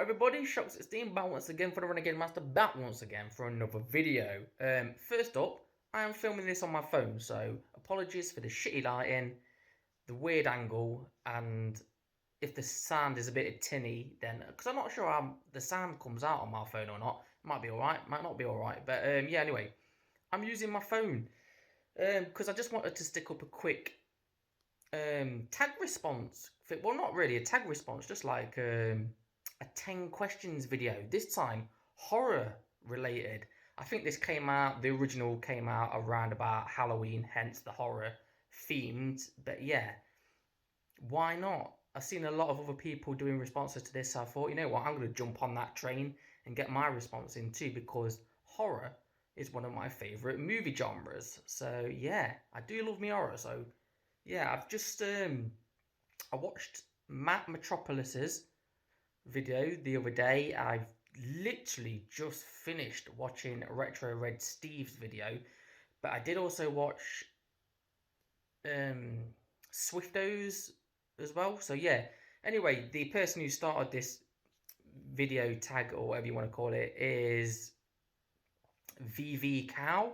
everybody, Shock16 back once again for the Renegade Master, back once again for another video. First up, I am filming this on my phone, so apologies for the shitty lighting, the weird angle, and if the sound is a bit tinny, then, because I'm not sure how the sound comes out on my phone or not. It might be alright, might not be alright, but yeah, anyway, I'm using my phone, because I just wanted to stick up a quick tag response. Well, not really a tag response, just like a 10 questions video. This time horror related. I think this came out, the original came out around about Halloween, hence the horror themed. But yeah, why not? I've seen a lot of other people doing responses to this, so I thought, you know what, I'm going to jump on that train and get my response in too, because horror is one of my favourite movie genres. So yeah, I do love me horror. So yeah, I've just I watched Matt Metropolis's video the other day. I've literally just finished watching Retro Red Steve's video, but I did also watch Swifto's as well. So yeah. Anyway, the person who started this video tag or whatever you want to call it is VVCow,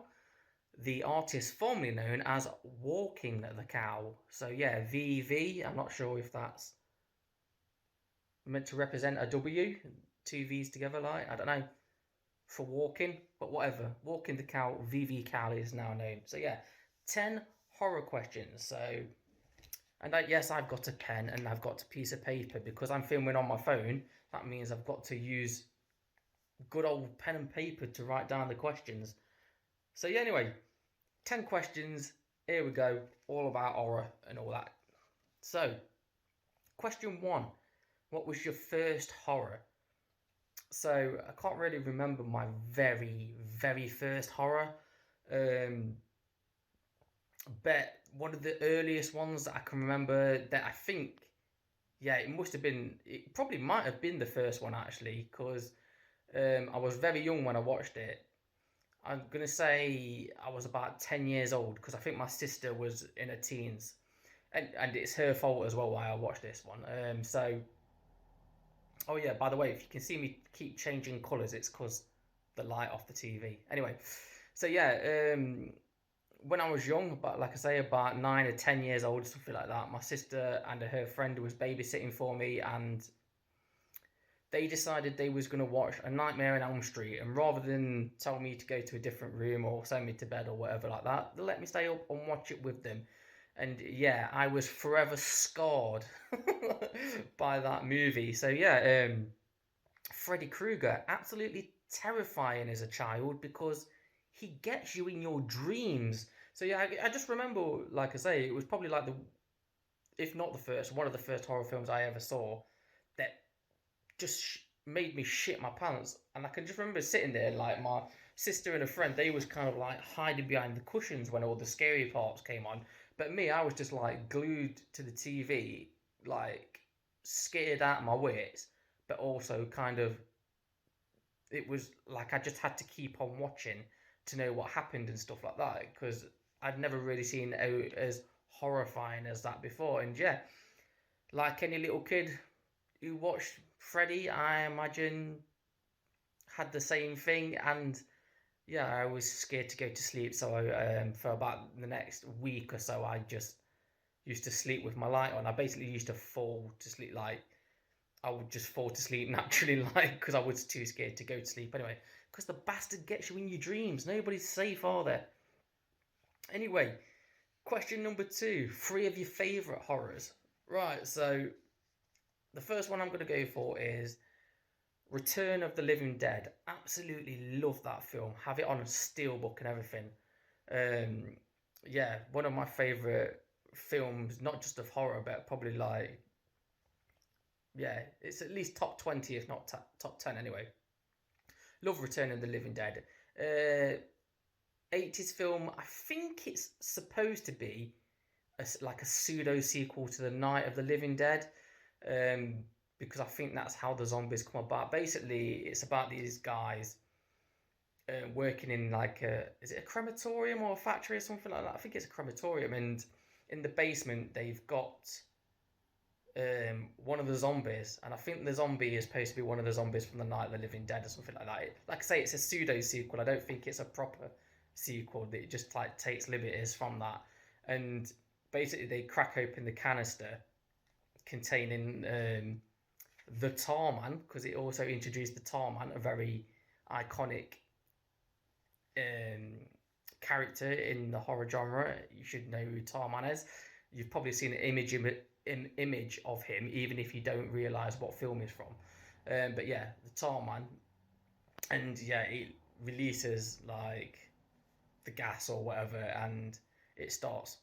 the artist formerly known as Walking the Cow. So yeah, VV, I'm not sure if that's meant to represent a W, two V's together, like, I don't know, for walking, but whatever. Walking the Cow, VVCow is now known. So yeah, 10 horror questions. So, and yes, I've got a pen and I've got a piece of paper because I'm filming on my phone. That means I've got to use good old pen and paper to write down the questions. So yeah, anyway, 10 questions, here we go, all about horror and all that. So, question 1, what was your first horror? So, I can't really remember my very first horror, but one of the earliest ones that I can remember that I think, yeah, it probably might have been the first one actually, because I was very young when I watched it. I'm going to say I was about 10 years old because I think my sister was in her teens. And it's her fault as well why I watched this one. Oh yeah, by the way, if you can see me keep changing colours, it's because the light off the TV. Anyway, so yeah, when I was young, but like I say, about 9 or 10 years old, something like that, my sister and her friend was babysitting for me, and they decided they was going to watch A Nightmare on Elm Street, and rather than tell me to go to a different room or send me to bed or whatever like that, they let me stay up and watch it with them. And yeah, I was forever scarred by that movie. So yeah, Freddy Krueger, absolutely terrifying as a child because he gets you in your dreams. So yeah, I just remember, like I say, it was probably like if not the first, one of the first horror films I ever saw that just made me shit my pants. And I can just remember sitting there, like my sister and a friend, they was kind of like hiding behind the cushions when all the scary parts came on. But me, I was just like glued to the TV, like scared out of my wits, but also kind of, it was like I just had to keep on watching to know what happened and stuff like that, because I'd never really seen it as horrifying as that before. And yeah, like any little kid who watched Freddy, I imagine, had the same thing. And yeah, I was scared to go to sleep, so for about the next week or so, I just used to sleep with my light on. I basically used to fall to sleep, like, I would just fall to sleep naturally, like, because I was too scared to go to sleep anyway. Because the bastard gets you in your dreams. Nobody's safe, are they? Anyway, question number 2. 3 of your favourite horrors. Right, so the first one I'm going to go for is Return of the Living Dead. Absolutely love that film. Have it on a steelbook and everything. Yeah, one of my favourite films, not just of horror, but probably like, yeah, it's at least top 20, if not top 10 anyway. Love Return of the Living Dead. 80s film, I think it's supposed to be like a pseudo sequel to the Night of the Living Dead. Because I think that's how the zombies come about. Basically, it's about these guys working in like is it a crematorium or a factory or something like that? I think it's a crematorium, and in the basement they've got one of the zombies, and I think the zombie is supposed to be one of the zombies from the Night of the Living Dead or something like that. Like I say, it's a pseudo sequel. I don't think it's a proper sequel. It just like takes liberties from that, and basically they crack open the canister containing the Tar Man, because it also introduced the Tar Man, a very iconic um, character in the horror genre. You should know who Tar Man is. You've probably seen an image of him, even if you don't realise what film he's from. But yeah, the Tar Man, and yeah, it releases like the gas or whatever, and it starts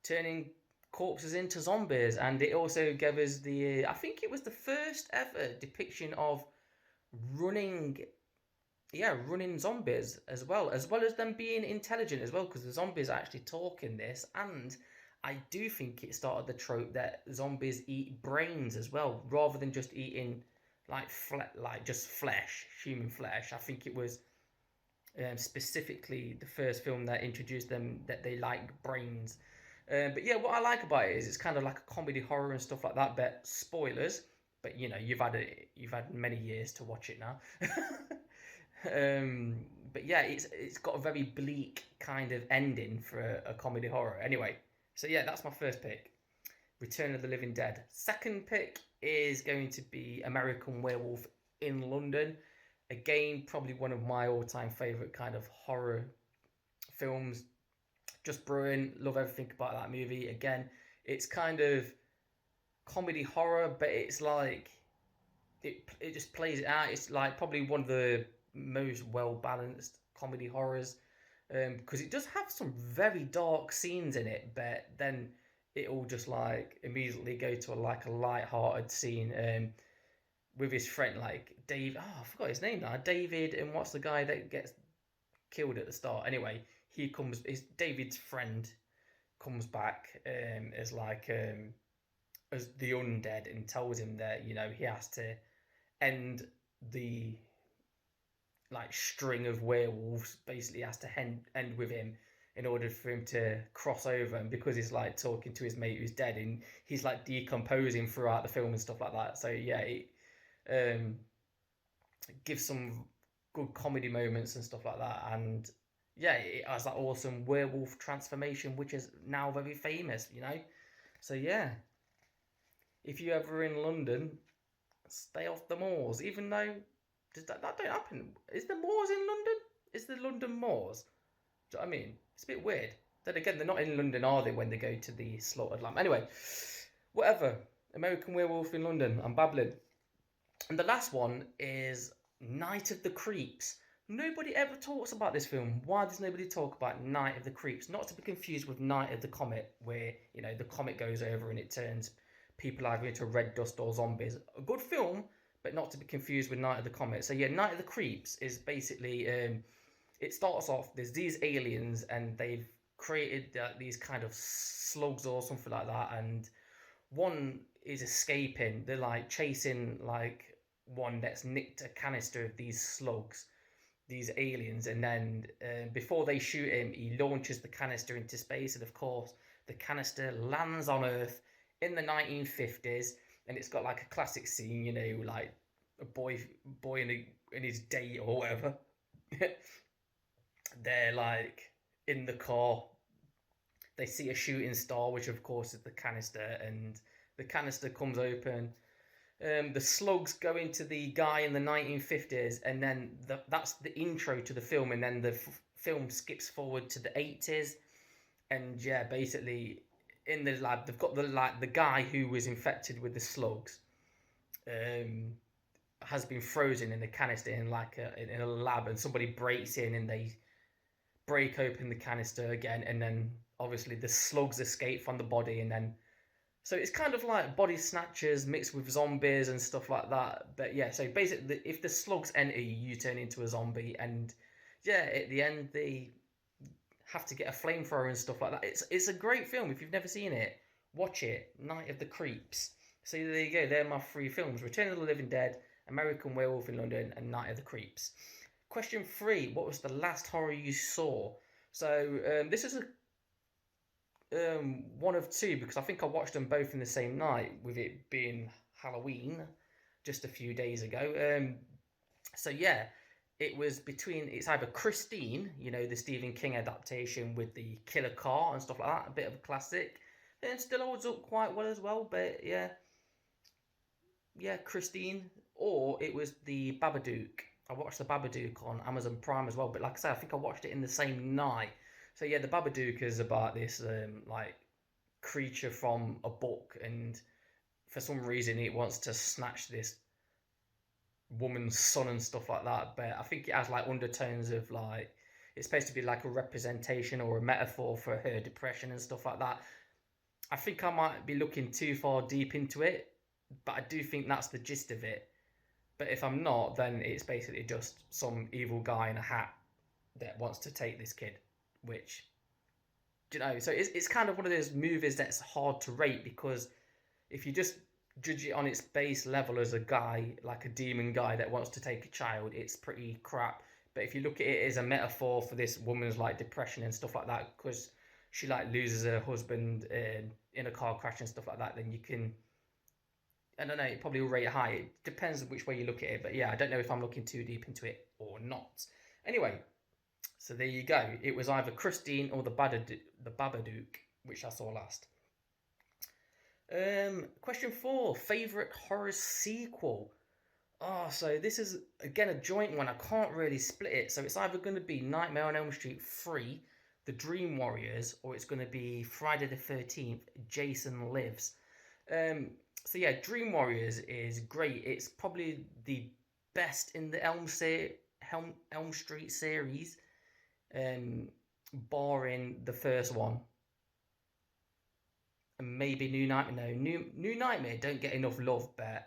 turning corpses into zombies. And it also gave us the I think it was the first ever depiction of running running zombies, as well as them being intelligent as well, because the zombies actually talk in this. And I do think it started the trope that zombies eat brains as well, rather than just eating like just flesh, human flesh. I think it was specifically the first film that introduced them that they like brains. But yeah, what I like about it is it's kind of like a comedy horror and stuff like that. But spoilers. But you know, you've had many years to watch it now. But yeah, it's got a very bleak kind of ending for a comedy horror. Anyway, so yeah, that's my first pick, Return of the Living Dead. Second pick is going to be American Werewolf in London. Again, probably one of my all-time favourite kind of horror films. Just brilliant. Love everything about that movie. Again, it's kind of comedy horror, but it's like it just plays it out. It's like probably one of the most well-balanced comedy horrors, because it does have some very dark scenes in it, but then it all just like immediately go to a light-hearted scene with his friend, like Dave. Oh, I forgot his name now. David, and what's the guy that gets killed at the start? Anyway, he comes. Is David's friend comes back as like as the undead, and tells him that he has to end the like string of werewolves. Basically has to end with him in order for him to cross over, and because he's like talking to his mate who's dead, and he's like decomposing throughout the film and stuff like that. So yeah, it gives some good comedy moments and stuff like that. And yeah, it has that awesome werewolf transformation, which is now very famous, So yeah, if you ever in London, stay off the moors. Even though that don't happen. Is the moors in London? Is the London moors? Do you know what I mean? It's a bit weird. Then again, they're not in London, are they, when they go to the slaughtered lamb? Anyway, whatever. American Werewolf in London. I'm babbling. And the last one is Night of the Creeps. Nobody ever talks about this film. Why does nobody talk about Night of the Creeps? Not to be confused with Night of the Comet, where, the comet goes over and it turns people either into red dust or zombies. A good film, but not to be confused with Night of the Comet. So yeah, Night of the Creeps is basically, it starts off, there's these aliens, and they've created these kind of slugs or something like that, and one is escaping. They're like chasing like one that's nicked a canister of these slugs, these aliens, and then before they shoot him, he launches the canister into space, and of course the canister lands on Earth in the 1950s, and it's got like a classic scene, like a boy and his date or whatever. They're like in the car, they see a shooting star, which of course is the canister, and the canister comes open. The slugs go into the guy in the 1950s, and then that's the intro to the film, and then the film skips forward to the 80s, and yeah, basically in the lab they've got the guy who was infected with the slugs has been frozen in a canister in a lab, and somebody breaks in and they break open the canister again, and then obviously the slugs escape from the body, and then so it's kind of like body snatchers mixed with zombies and stuff like that. But yeah, so basically if the slugs enter you, you turn into a zombie, and yeah, at the end they have to get a flamethrower and stuff like that. It's a great film. If you've never seen it, watch it. Night of the Creeps. So there you go. They're my three films: Return of the Living Dead, American Werewolf in London, and Night of the Creeps. Question 3: what was the last horror you saw? So this is one of two because I think I watched them both in the same night, with it being Halloween just a few days ago. So yeah, it was between, it's either Christine, the Stephen King adaptation with the killer car and stuff like that, a bit of a classic, and still holds up quite well as well. But yeah, Christine, or it was the Babadook. I watched the Babadook on Amazon Prime as well, but like I said, I think I watched it in the same night. So yeah, the Babadook is about this like creature from a book, and for some reason it wants to snatch this woman's son and stuff like that. But I think it has like undertones of like, it's supposed to be like a representation or a metaphor for her depression and stuff like that. I think I might be looking too far deep into it, but I do think that's the gist of it. But if I'm not, then it's basically just some evil guy in a hat that wants to take this kid, which, so it's kind of one of those movies that's hard to rate, because if you just judge it on its base level as a guy, like a demon guy that wants to take a child, it's pretty crap. But if you look at it as a metaphor for this woman's like depression and stuff like that, because she like loses her husband in a car crash and stuff like that, then you can, I don't know, it probably will rate high. It depends which way you look at it. But yeah, I don't know if I'm looking too deep into it or not. Anyway, so there you go. It was either Christine or the Babadook, which I saw last. Question 4. Favorite horror sequel? Oh, so this is again a joint one. I can't really split it. So it's either going to be Nightmare on Elm Street 3, The Dream Warriors, or it's going to be Friday the 13th, Jason Lives. So yeah, Dream Warriors is great. It's probably the best in the Elm Street series, barring the first one. And maybe New Nightmare. No, New Nightmare don't get enough love, but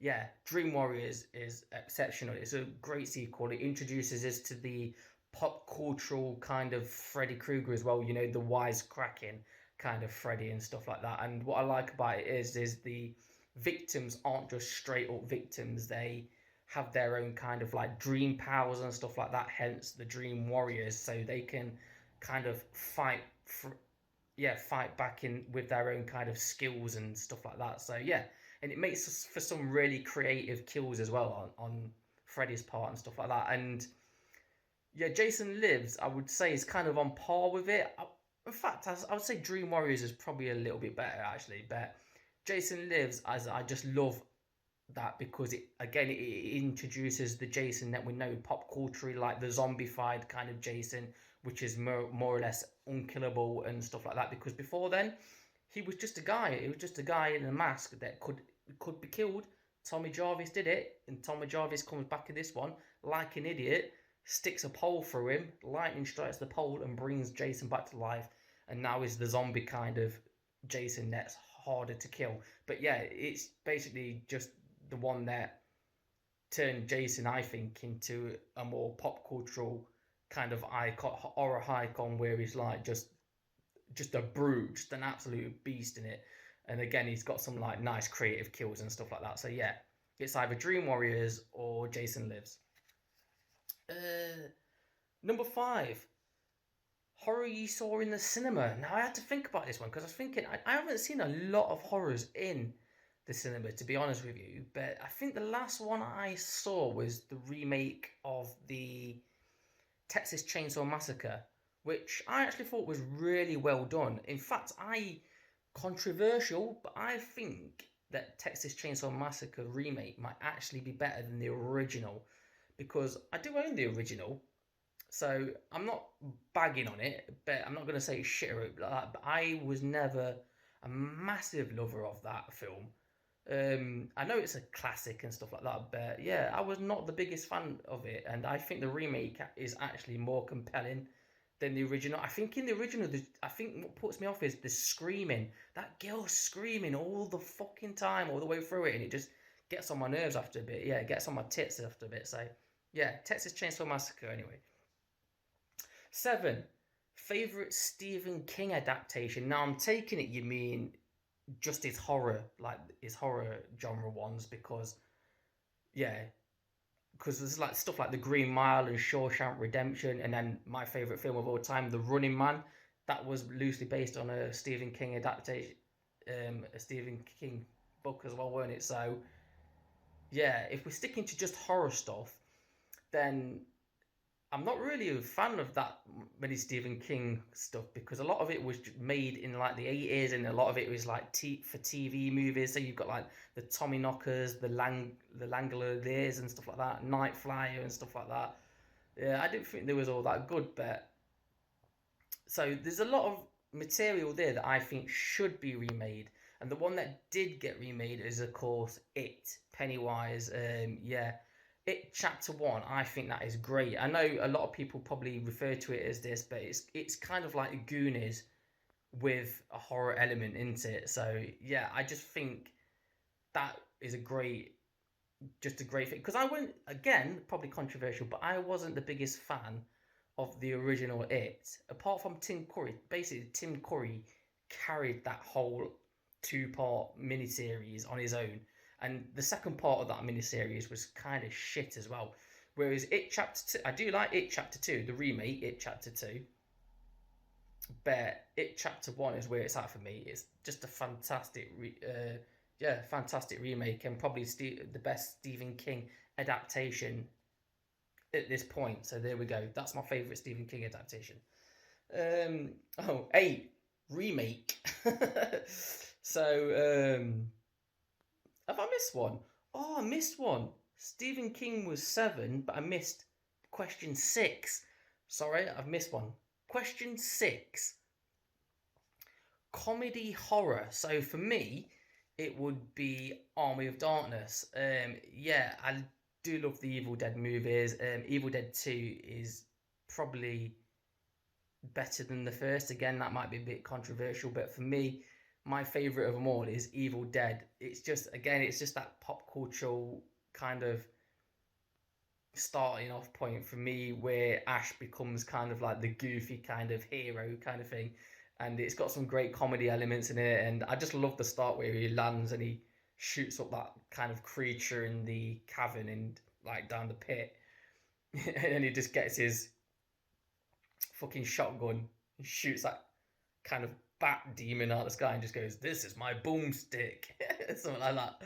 yeah, Dream Warriors is exceptional. It's a great sequel. It introduces us to the pop cultural kind of Freddy Krueger as well. The wisecracking kind of Freddy and stuff like that. And what I like about it is the victims aren't just straight up victims. They have their own kind of like dream powers and stuff like that. Hence the Dream Warriors, so they can kind of fight back in with their own kind of skills and stuff like that. So yeah, and it makes for some really creative kills as well on Freddy's part and stuff like that. And yeah, Jason Lives, I would say, is kind of on par with it. In fact, I would say Dream Warriors is probably a little bit better actually, but Jason Lives, as I just love that, because it introduces the Jason that we know pop culture, like the zombified kind of Jason, which is more or less unkillable and stuff like that. Because before then, he was just a guy. It was just a guy in a mask that could be killed. Tommy Jarvis did it, and Tommy Jarvis comes back in this one like an idiot, sticks a pole through him, lightning strikes the pole and brings Jason back to life, and now is the zombie kind of Jason that's harder to kill. But yeah, it's basically just the one that turned Jason, I think, into a more pop cultural kind of icon, horror icon, where he's like just a brute, just an absolute beast in it. And again, he's got some like nice creative kills and stuff like that. So yeah, it's either Dream Warriors or Jason Lives. Number 5, horror you saw in the cinema. Now I had to think about this one, because I was thinking I haven't seen a lot of horrors in the cinema, to be honest with you. But I think the last one I saw was the remake of the Texas Chainsaw Massacre, which I actually thought was really well done. In fact, controversial, but I think that Texas Chainsaw Massacre remake might actually be better than the original, because I do own the original, so I'm not bagging on it, but I'm not going to say shit or like that. But I was never a massive lover of that film. I know it's a classic and stuff like that, but yeah, I was not the biggest fan of it, and I think the remake is actually more compelling than the original. I think in the original, I think what puts me off is the screaming. That girl screaming all the fucking time, all the way through it, and it just gets on my nerves after a bit. Yeah, it gets on my tits after a bit. So yeah, Texas Chainsaw Massacre anyway. 7, favorite Stephen King adaptation. Now I'm taking it you mean just his horror, like his horror genre ones, because there's like stuff like The Green Mile and Shawshank Redemption, and then my favorite film of all time, The Running Man. that was loosely based on a Stephen King adaptation, a Stephen King book as well, weren't it? So yeah, if we're sticking to just horror stuff, then I'm not really a fan of that many Stephen King stuff, because a lot of it was made in like the 80s, and a lot of it was like for TV movies. So you've got like the Tommy Knockers, the Langoliers and stuff like that, Night Flyer and stuff like that. Yeah, I didn't think there was all that good, but so there's a lot of material there that I think should be remade. And the one that did get remade is, of course, It, Pennywise. Yeah, It Chapter 1, I think that is great. I know a lot of people probably refer to it as this, but it's kind of like Goonies with a horror element into it. So yeah, I just think that is just a great thing. Because I went, again, probably controversial, but I wasn't the biggest fan of the original It. Apart from Tim Curry, basically Tim Curry carried that whole two-part miniseries on his own, and the second part of that miniseries was kind of shit as well. Whereas It Chapter 2, I do like It Chapter 2, the remake, It Chapter 2, but It Chapter 1 is where it's at for me. It's just a fantastic, fantastic remake, and probably the best Stephen King adaptation at this point. So there we go. That's my favourite Stephen King adaptation. Oh, 8, Remake. So, have I missed one? Oh, I missed one. Stephen King was 7, but I missed question 6. Sorry, I've missed one. Question 6. Comedy horror. So for me, it would be Army of Darkness. Yeah, I do love the Evil Dead movies. Evil Dead 2 is probably better than the first. Again, that might be a bit controversial, but for me, my favourite of them all is Evil Dead. It's just that pop cultural kind of starting off point for me, where Ash becomes kind of like the goofy kind of hero kind of thing. And it's got some great comedy elements in it, and I just love the start where he lands and he shoots up that kind of creature in the cavern and like down the pit, and he just gets his fucking shotgun and shoots that kind of bat demon out of the sky and just goes, "This is my boomstick," something like that,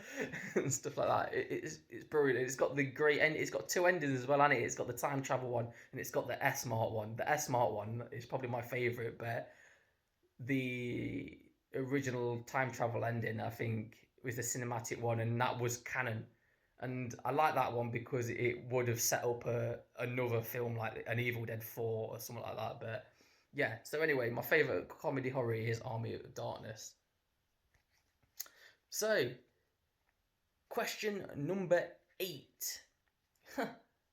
and stuff like that. It's brilliant. It's got the great end. It's got 2 endings as well, hasn't it? It's got the time travel one, and it's got the S-Mart one. The S-Mart one is probably my favourite, but the original time travel ending, I think, was the cinematic one, and that was canon. And I like that one because it would have set up another film like an Evil Dead 4 or something like that. But yeah, so anyway, my favourite comedy horror is Army of Darkness. So, question number 8.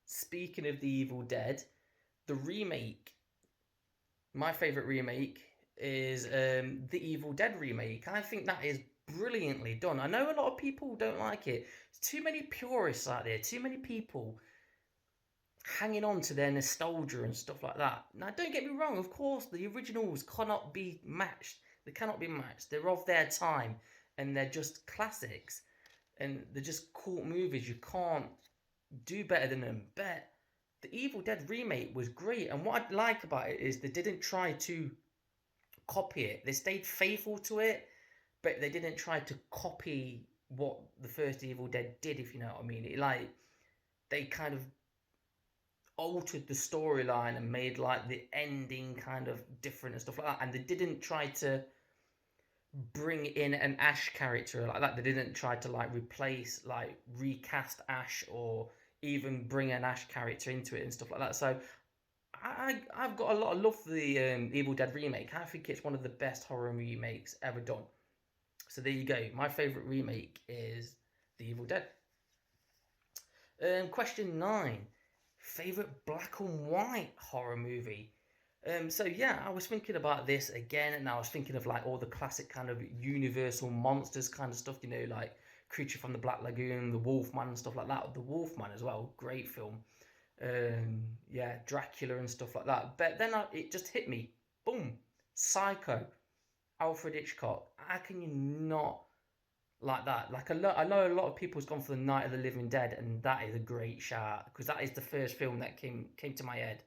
Speaking of the Evil Dead, the remake, my favourite remake is the Evil Dead remake. I think that is brilliantly done. I know a lot of people don't like it. There's too many purists out there, too many people hanging on to their nostalgia and stuff like that. Now, don't get me wrong, of course, the originals cannot be matched. They cannot be matched. They're of their time, and they're just classics, and they're just cool movies. You can't do better than them. But the Evil Dead remake was great, and what I like about it is they didn't try to copy it. They stayed faithful to it, but they didn't try to copy what the first Evil Dead did, if you know what I mean. They kind of altered the storyline and made like the ending kind of different and stuff like that. And they didn't try to bring in an Ash character like that. They didn't try to like recast Ash, or even bring an Ash character into it and stuff like that. So I've got a lot of love for the Evil Dead remake. I think it's one of the best horror remakes ever done. So there you go. My favourite remake is The Evil Dead. Question 9. Favourite black and white horror movie? So yeah, I was thinking about this again, and I was thinking of like all the classic kind of Universal monsters kind of stuff, you know, like Creature from the Black Lagoon, The Wolfman and stuff like that. The Wolfman as well, great film. Yeah, Dracula and stuff like that. But then it just hit me, boom, Psycho, Alfred Hitchcock. How can you not like that? Like I know a lot of people's gone for the Night of the Living Dead, and that is a great shout, because that is the first film that came to my head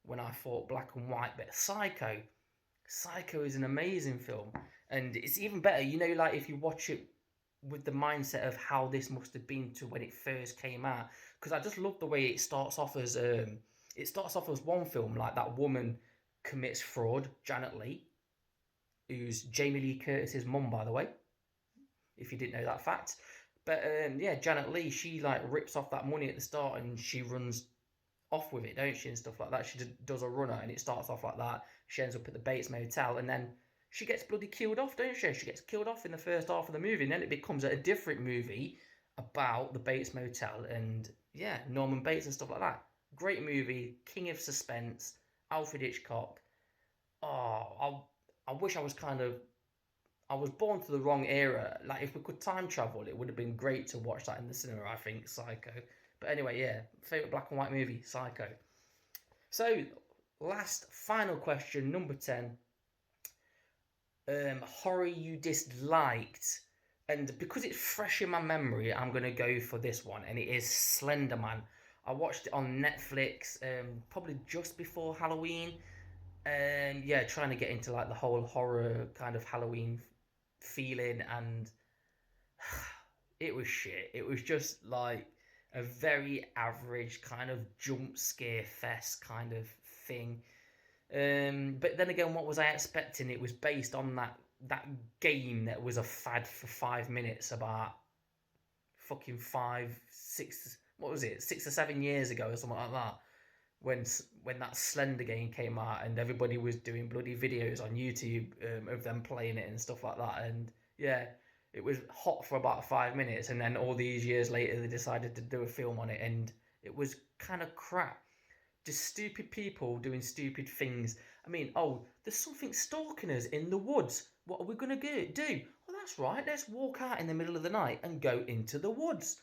when I thought black and white. But Psycho Psycho is an amazing film, and it's even better, you know, like if you watch it with the mindset of how this must have been to when it first came out. Because I just love the way it starts off as one film, like that woman commits fraud, Janet Leigh, who's Jamie Lee Curtis's mum, by the way, if you didn't know that fact. But yeah, Janet Leigh, she like rips off that money at the start and she runs off with it, don't she, and stuff like that. She does a runner, and it starts off like that. She ends up at the Bates Motel, and then she gets bloody killed off, don't she? She gets killed off in the first half of the movie, and then it becomes a different movie about the Bates Motel and yeah, Norman Bates and stuff like that. Great movie, king of suspense, Alfred Hitchcock. Oh, I wish I was born to the wrong era. Like, if we could time travel, it would have been great to watch that in the cinema, I think, Psycho. But anyway, yeah, favourite black and white movie, Psycho. So, final question, number 10. Horror you disliked. And because it's fresh in my memory, I'm going to go for this one, and it is Slender Man. I watched it on Netflix probably just before Halloween. And yeah, trying to get into like the whole horror kind of Halloween feeling, and it was shit. It was just like a very average kind of jump scare fest kind of thing. But then again, what was I expecting? It was based on that game that was a fad for 5 minutes about fucking 6, what was it, 6 or 7 years ago or something like that. When that Slender game came out and everybody was doing bloody videos on YouTube of them playing it and stuff like that, and yeah, it was hot for about 5 minutes, and then all these years later they decided to do a film on it, and it was kind of crap. Just stupid people doing stupid things. I mean, oh, there's something stalking us in the woods. What are we gonna do? Well, that's right. Let's walk out in the middle of the night and go into the woods,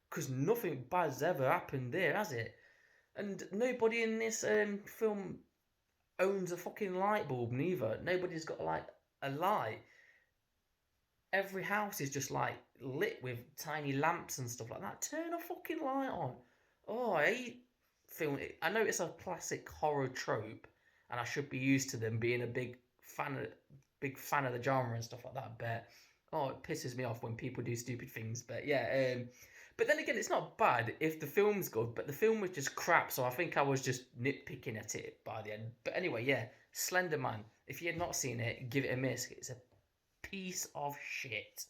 because nothing bad's ever happened there, has it? And nobody in this film owns a fucking light bulb neither. Nobody's got like a light. Every house is just like lit with tiny lamps and stuff like that. Turn a fucking light on. Oh, I hate film. I know it's a classic horror trope, and I should be used to them being a big fan of the genre and stuff like that. But oh, it pisses me off when people do stupid things. But yeah, but then again, it's not bad if the film's good, but the film was just crap, so I think I was just nitpicking at it by the end. But anyway, yeah, Slender Man. If you had not seen it, give it a miss. It's a piece of shit.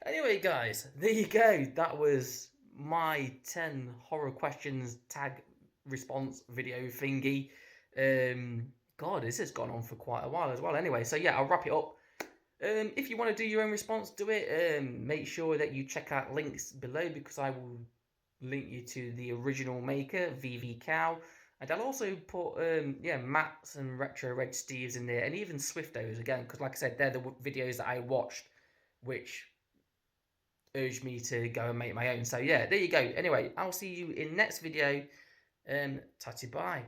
Anyway, guys, there you go. That was my 10 horror questions tag response video thingy. God, this has gone on for quite a while as well. Anyway, so yeah, I'll wrap it up. If you want to do your own response to it, make sure that you check out links below, because I will link you to the original maker, VVCow, and I'll also put Matt's and Retro Red Steve's in there, and even Swifto's again, because like I said, they're the videos that I watched, which urged me to go and make my own. So yeah, there you go. Anyway, I'll see you in next video. Tatty bye.